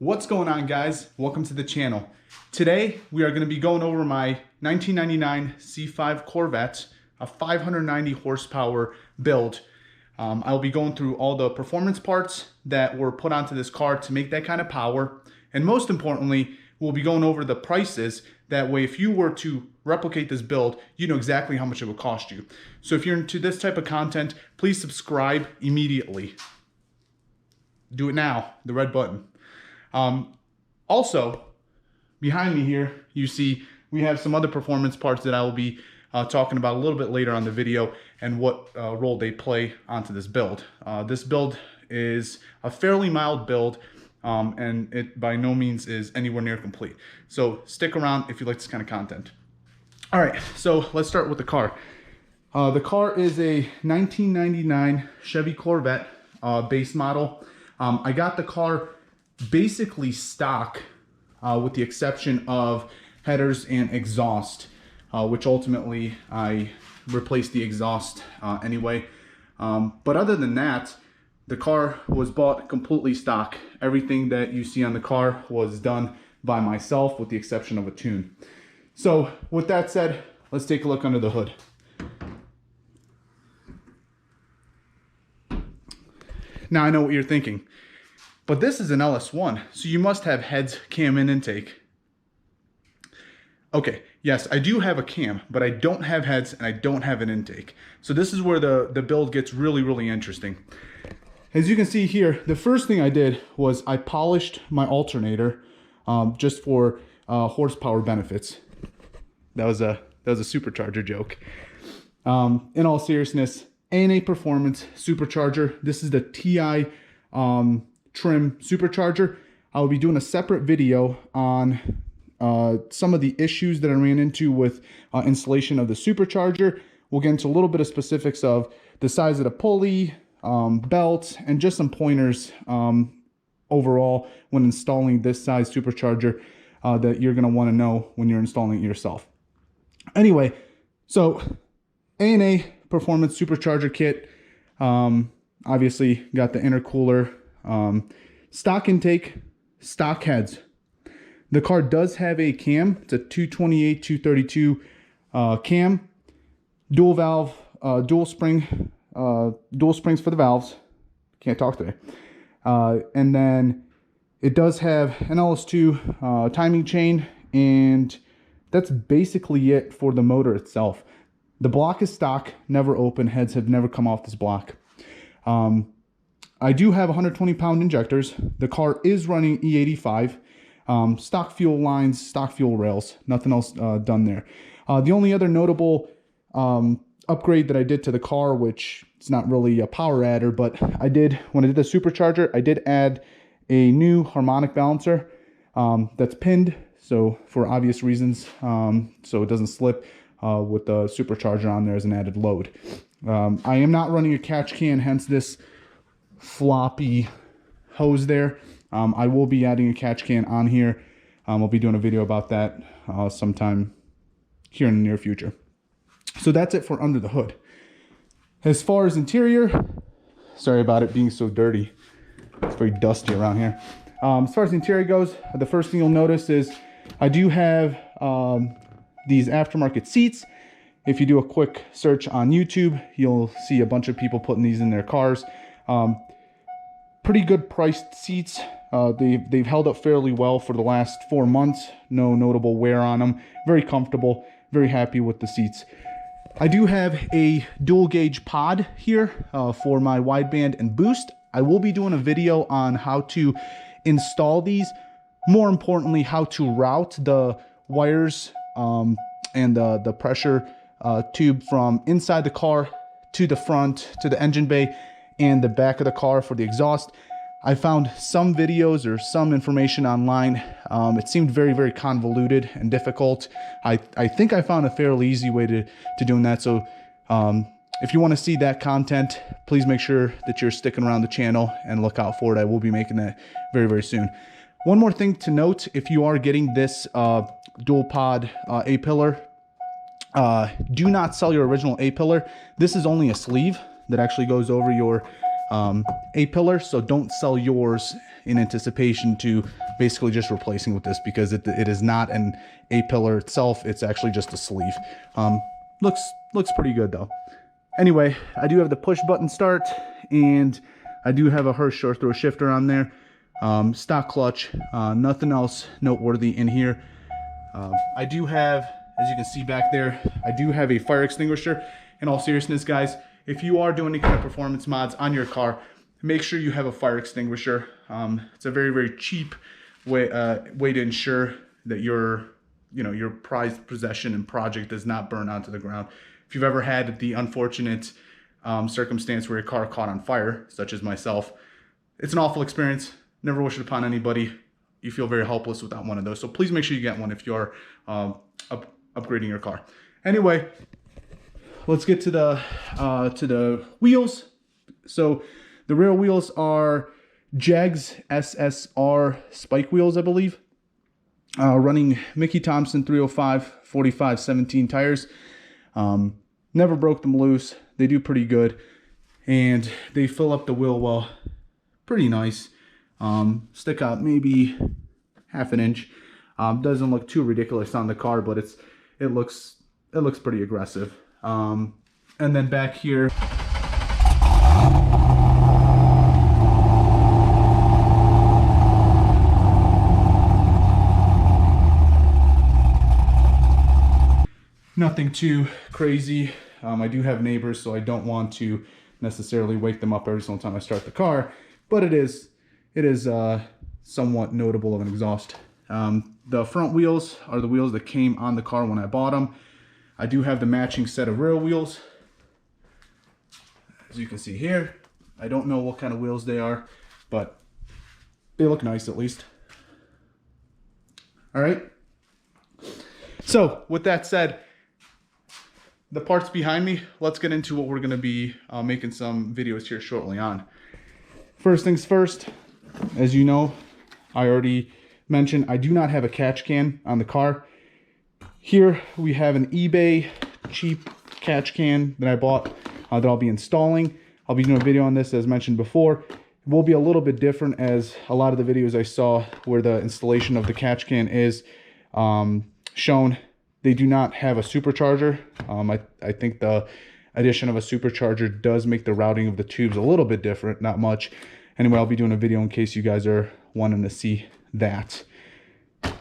What's going on, guys? Welcome to the channel. Today we are going to be going over my 1999 C5 Corvette, a 590 horsepower build. I'll be going through all the performance parts that were put onto this car to make that kind of power, and most importantly, we'll be going over the prices. That way, if you were to replicate this build, you know exactly how much it would cost you. So if you're into this type of content, please subscribe immediately. Do it now, the red button. Also, behind me here, you see we have some other performance parts that I will be talking about a little bit later on the video and what role they play onto this build. This build is a fairly mild build, and it by no means is anywhere near complete. So stick around if you like this kind of content. All right, so let's start with the car. The car is a 1999 Chevy Corvette base model. I got the car basically stock, with the exception of headers and exhaust, which ultimately I replaced the exhaust anyway. But other than that, the car was bought completely stock. Everything that you see on the car was done by myself with the exception of a tune. So with that said, let's take a look under the hood. Now I know what you're thinking, but this is an LS1, so you must have heads, cam, and intake. Okay, yes, I do have a cam, but I don't have heads and I don't have an intake. So this is where the build gets really interesting. As you can see here, the first thing I did was I polished my alternator just for horsepower benefits. That was a supercharger joke. In all seriousness, A&A Performance Supercharger. This is the TI trim supercharger. I will be doing a separate video on some of the issues that I ran into with installation of the supercharger. We'll get into a little bit of specifics of the size of the pulley, belt, and just some pointers overall when installing this size supercharger that you're going to want to know when you're installing it yourself. Anyway, so A&A Performance Supercharger kit, obviously got the intercooler, stock intake, stock heads. The car does have a cam. It's a 228, 232 cam, dual valve, dual springs for the valves. Can't talk today. And then it does have an LS2 timing chain, and that's basically it for the motor itself. The block is stock, never open. Heads have never come off this block. I do have 120-pound injectors. The car is running E85, stock fuel lines, stock fuel rails, nothing else done there. The only other notable upgrade that I did to the car, which it's not really a power adder, but I did, when I did the supercharger, I did add a new harmonic balancer that's pinned, so for obvious reasons, so it doesn't slip with the supercharger on there as an added load. I am not running a catch can, hence this floppy hose there. I will be adding a catch can on here. I'll be doing a video about that sometime here in the near future. So that's it for under the hood. As far as interior, sorry about it being so dirty. It's very dusty around here. As far as the interior goes, the first thing you'll notice is I do have these aftermarket seats. If you do a quick search on YouTube, you'll see a bunch of people putting these in their cars. Pretty good priced seats. They've held up fairly well for the last 4 months. No notable wear on them. Very comfortable. Very happy with the seats. I do have a dual gauge pod here for my wideband and boost. I will be doing a video on how to install these. More importantly, how to route the wires and the pressure tube from inside the car to the front, to the engine bay, and the back of the car for the exhaust. I found some videos or some information online. It seemed very convoluted and difficult. I think I found a fairly easy way to doing that. So if you want to see that content, please make sure that you're sticking around the channel and look out for it. I will be making that very soon. One more thing to note, if you are getting this dual pod A-pillar, do not sell your original A-pillar. This is only a sleeve that actually goes over your A-pillar, so don't sell yours in anticipation to basically just replacing with this, because it is not an A-pillar itself. It's actually just a sleeve. Looks pretty good though. Anyway, I do have the push button start, and I do have a Hurst short throw shifter on there. Stock clutch, nothing else noteworthy in here. I do have, as you can see back there, I do have a fire extinguisher. In all seriousness, guys, if you are doing any kind of performance mods on your car, make sure you have a fire extinguisher. It's a very, very cheap way to ensure that your prized possession and project does not burn onto the ground. If you've ever had the unfortunate circumstance where your car caught on fire, such as myself, it's an awful experience. Never wish it upon anybody. You feel very helpless without one of those. So please make sure you get one if you're upgrading your car. Anyway, let's get to the wheels. So the rear wheels are Jegs SSR spike wheels, I believe. Running Mickey Thompson 305 45 17 tires. Never broke them loose. They do pretty good, and they fill up the wheel well. Pretty nice. Stick out maybe half an inch. Doesn't look too ridiculous on the car, but it looks pretty aggressive. And then back here, nothing too crazy. I do have neighbors, so I don't want to necessarily wake them up every single time I start the car, but it is somewhat notable of an exhaust. The front wheels are the wheels that came on the car when I bought them. I do have the matching set of rear wheels. As you can see here, I don't know what kind of wheels they are, but they look nice at least. All right. So with that said, the parts behind me, let's get into what we're going to be making some videos here shortly on. First things first, as you know, I already mentioned, I do not have a catch can on the car. Here we have an eBay cheap catch can that I bought that I'll be installing. I'll be doing a video on this, as mentioned before. It will be a little bit different, as a lot of the videos I saw where the installation of the catch can is shown, they do not have a supercharger. I think the addition of a supercharger does make the routing of the tubes a little bit different, not much. Anyway, I'll be doing a video in case you guys are wanting to see that.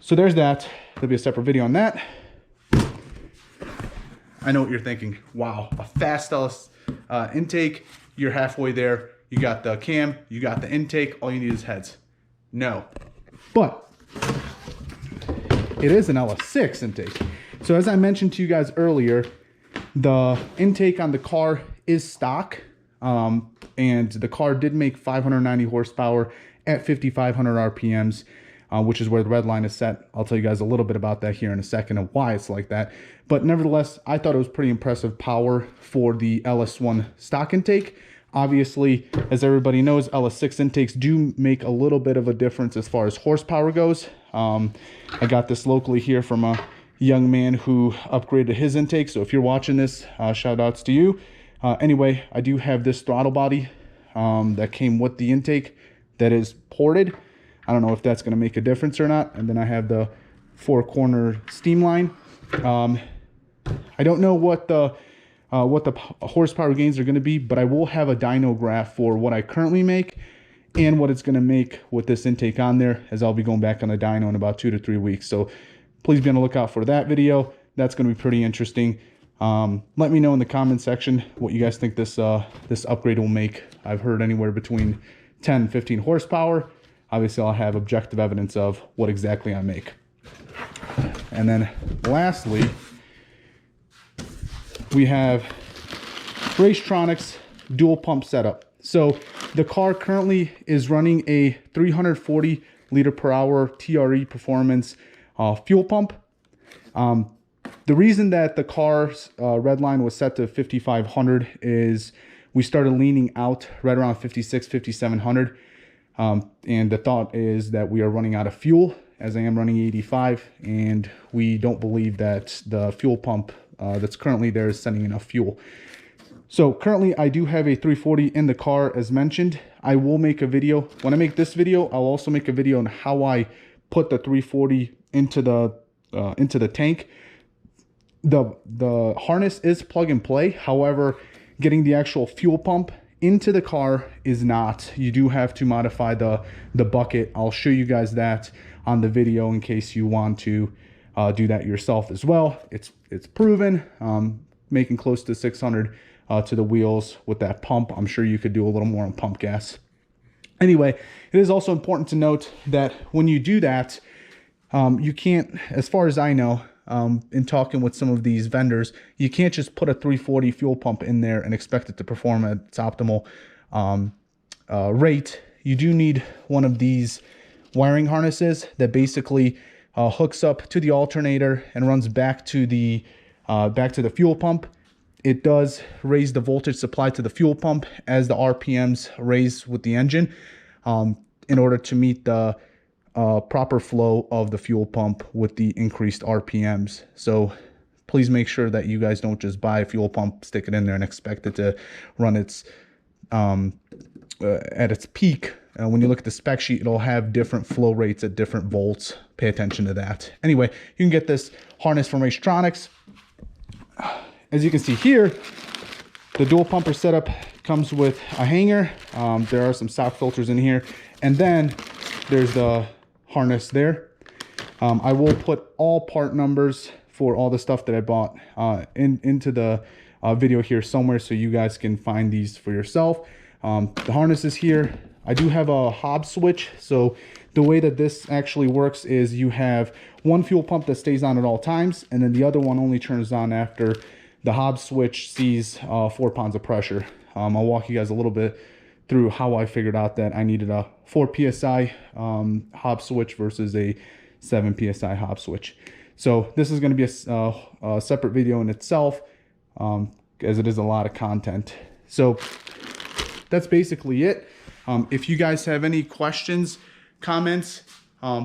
So there's that. There'll be a separate video on that. I know what you're thinking. Wow, a fast LS intake. You're halfway there. You got the cam, you got the intake. All you need is heads. No, but it is an LS6 intake. So as I mentioned to you guys earlier, the intake on the car is stock, and the car did make 590 horsepower at 5,500 RPMs, which is where the red line is set. I'll tell you guys a little bit about that here in a second and why it's like that. But nevertheless, I thought it was pretty impressive power for the LS1 stock intake. Obviously, as everybody knows, LS6 intakes do make a little bit of a difference as far as horsepower goes. I got this locally here from a young man who upgraded his intake. So if you're watching this, shout outs to you. Anyway, I do have this throttle body that came with the intake that is ported. I don't know if that's going to make a difference or not. And then I have the 4-corner steam line. I don't know what the horsepower gains are going to be, but I will have a dyno graph for what I currently make and what it's going to make with this intake on there, as I'll be going back on the dyno in about 2 to 3 weeks. So please be on the lookout for that video. That's going to be pretty interesting. Let me know in the comment section what you guys think this upgrade will make. I've heard anywhere between 10 and 15 horsepower. Obviously, I'll have objective evidence of what exactly I make. And then lastly, we have Racetronics dual pump setup. So the car currently is running a 340 liter per hour TRE performance fuel pump. The reason that the car's red line was set to 5,500 is we started leaning out right around 56, 5,700. And the thought is that we are running out of fuel, as I am running 85, and we don't believe that the fuel pump that's currently there is sending enough fuel. So currently I do have a 340 in the car as mentioned. I will make a video. When I make this video, I'll also make a video on how I put the 340 into the tank. The harness is plug and play. However, getting the actual fuel pump into the car is not. You do have to modify the bucket. I'll show you guys that on the video in case you want to do that yourself as well. It's proven, making close to 600 to the wheels with that pump. I'm sure you could do a little more on pump gas. Anyway, it is also important to note that when you do that, you can't, as far as I know, in talking with some of these vendors, you can't just put a 340 fuel pump in there and expect it to perform at its optimal rate. You do need one of these wiring harnesses that basically hooks up to the alternator and runs back to the fuel pump. It does raise the voltage supply to the fuel pump as the RPMs raise with the engine in order to meet the proper flow of the fuel pump with the increased RPMs. So please make sure that you guys don't just buy a fuel pump, stick it in there, and expect it to run its at its peak. When you look at the spec sheet, it'll have different flow rates at different volts. Pay attention to that. Anyway, you can get this harness from Racetronics. As you can see here, the dual pumper setup comes with a hanger. There are some stock filters in here, and then there's the harness there. I will put all part numbers for all the stuff that I bought into the video here somewhere, so you guys can find these for yourself. The harness is here. I do have a Hobb switch, so the way that this actually works is you have one fuel pump that stays on at all times, and then the other one only turns on after the Hobb switch sees 4 pounds of pressure. I'll walk you guys a little bit through how I figured out that I needed a 4 PSI Hobb switch versus a 7 PSI Hobb switch. So this is going to be a separate video in itself, as it is a lot of content. So that's basically it. If you guys have any questions, comments,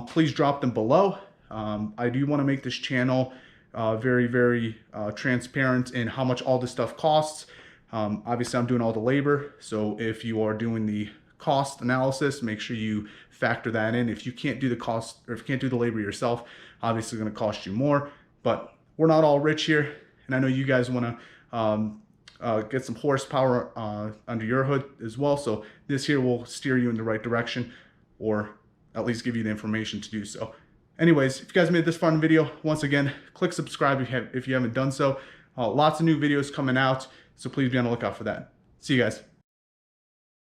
please drop them below. I do want to make this channel very, very transparent in how much all this stuff costs. Obviously, I'm doing all the labor, so if you are doing the cost analysis, make sure you factor that in. If you can't do the cost, or if you can't do the labor yourself, obviously it's going to cost you more. But we're not all rich here, and I know you guys want to get some horsepower under your hood as well. So this here will steer you in the right direction, or at least give you the information to do so. Anyways, if you guys made this far in the video, once again, click subscribe if you haven't done so. Lots of new videos coming out, so please be on the lookout for that. See you guys.